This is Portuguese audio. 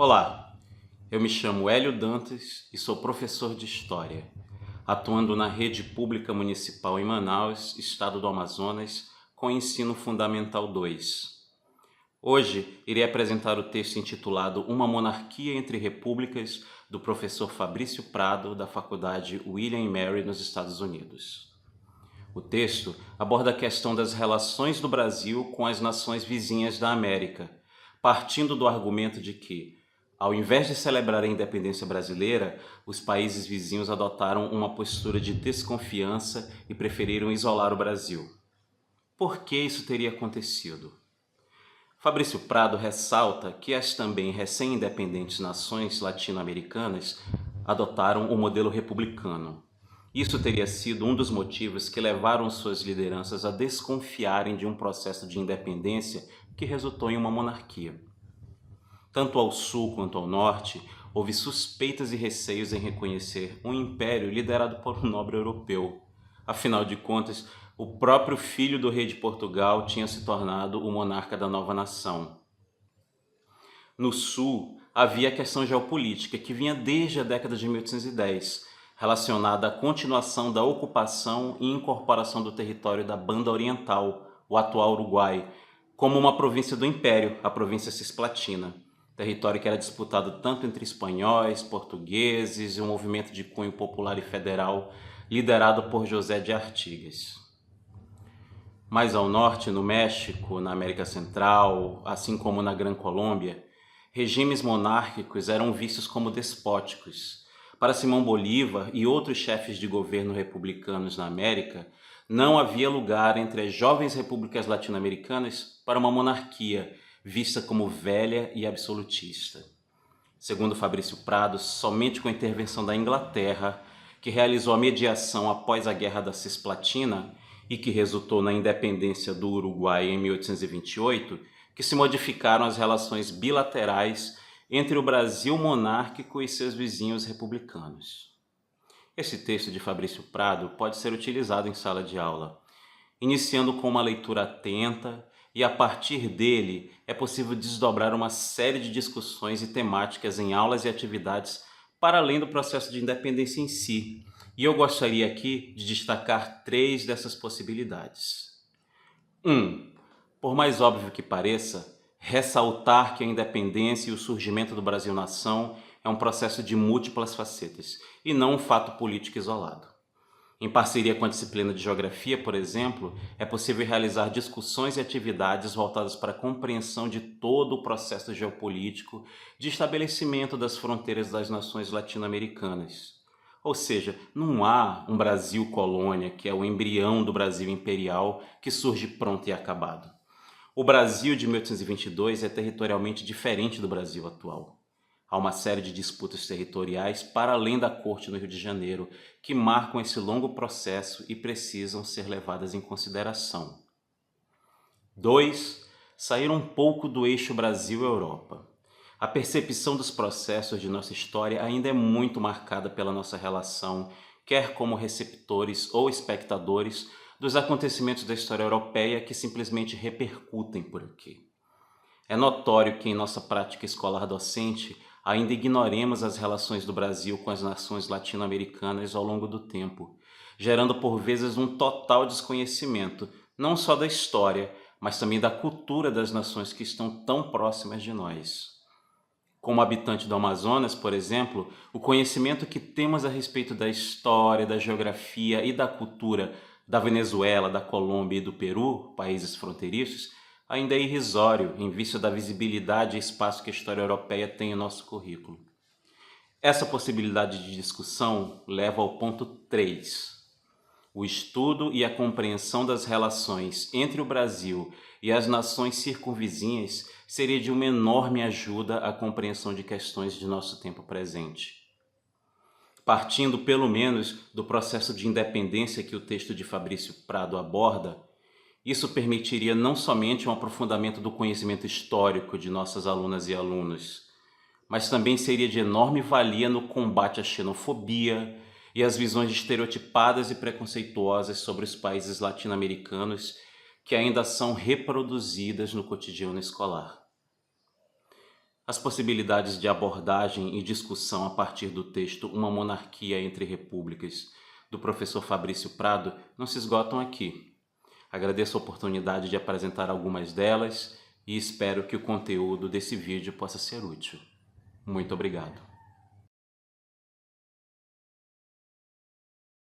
Olá, eu me chamo Hélio Dantas e sou professor de História, atuando na Rede Pública Municipal em Manaus, Estado do Amazonas, com Ensino Fundamental 2. Hoje irei apresentar o texto intitulado Uma Monarquia entre Repúblicas, do professor Fabrício Prado, da Faculdade William & Mary, nos Estados Unidos. O texto aborda a questão das relações do Brasil com as nações vizinhas da América, partindo do argumento de que, ao invés de celebrar a independência brasileira, os países vizinhos adotaram uma postura de desconfiança e preferiram isolar o Brasil. Por que isso teria acontecido? Fabrício Prado ressalta que as também recém-independentes nações latino-americanas adotaram o modelo republicano. Isso teria sido um dos motivos que levaram suas lideranças a desconfiarem de um processo de independência que resultou em uma monarquia. Tanto ao sul quanto ao norte, houve suspeitas e receios em reconhecer um império liderado por um nobre europeu. Afinal de contas, o próprio filho do rei de Portugal tinha se tornado o monarca da nova nação. No sul, havia a questão geopolítica, que vinha desde a década de 1810, relacionada à continuação da ocupação e incorporação do território da Banda Oriental, o atual Uruguai, como uma província do Império, a província Cisplatina, território que era disputado tanto entre espanhóis, portugueses e um movimento de cunho popular e federal liderado por José de Artigas. Mais ao norte, no México, na América Central, assim como na Gran Colômbia, regimes monárquicos eram vistos como despóticos. Para Simão Bolívar e outros chefes de governo republicanos na América, não havia lugar entre as jovens repúblicas latino-americanas para uma monarquia, vista como velha e absolutista. Segundo Fabrício Prado, somente com a intervenção da Inglaterra, que realizou a mediação após a Guerra da Cisplatina e que resultou na independência do Uruguai em 1828, que se modificaram as relações bilaterais entre o Brasil monárquico e seus vizinhos republicanos. Esse texto de Fabrício Prado pode ser utilizado em sala de aula, iniciando com uma leitura atenta, e a partir dele é possível desdobrar uma série de discussões e temáticas em aulas e atividades para além do processo de independência em si. E eu gostaria aqui de destacar 3 dessas possibilidades. 1. Por mais óbvio que pareça, ressaltar que a independência e o surgimento do Brasil-nação é um processo de múltiplas facetas e não um fato político isolado. Em parceria com a disciplina de Geografia, por exemplo, é possível realizar discussões e atividades voltadas para a compreensão de todo o processo geopolítico de estabelecimento das fronteiras das nações latino-americanas. Ou seja, não há um Brasil colônia, que é o embrião do Brasil imperial, que surge pronto e acabado. O Brasil de 1822 é territorialmente diferente do Brasil atual. Há uma série de disputas territoriais para além da corte no Rio de Janeiro que marcam esse longo processo e precisam ser levadas em consideração. 2. Sair um pouco do eixo Brasil-Europa. A percepção dos processos de nossa história ainda é muito marcada pela nossa relação, quer como receptores ou espectadores, dos acontecimentos da história europeia que simplesmente repercutem por aqui. É notório que em nossa prática escolar docente ainda ignoremos as relações do Brasil com as nações latino-americanas ao longo do tempo, gerando por vezes um total desconhecimento, não só da história, mas também da cultura das nações que estão tão próximas de nós. Como habitante do Amazonas, por exemplo, o conhecimento que temos a respeito da história, da geografia e da cultura da Venezuela, da Colômbia e do Peru, países fronteiriços, ainda é irrisório em vista da visibilidade e espaço que a história europeia tem em nosso currículo. Essa possibilidade de discussão leva ao ponto 3. O estudo e a compreensão das relações entre o Brasil e as nações circunvizinhas seria de uma enorme ajuda à compreensão de questões de nosso tempo presente. Partindo pelo menos do processo de independência que o texto de Fabrício Prado aborda, isso permitiria não somente um aprofundamento do conhecimento histórico de nossas alunas e alunos, mas também seria de enorme valia no combate à xenofobia e às visões estereotipadas e preconceituosas sobre os países latino-americanos que ainda são reproduzidas no cotidiano escolar. As possibilidades de abordagem e discussão a partir do texto Uma Monarquia entre Repúblicas, do professor Fabrício Prado, não se esgotam aqui. Agradeço a oportunidade de apresentar algumas delas e espero que o conteúdo desse vídeo possa ser útil. Muito obrigado.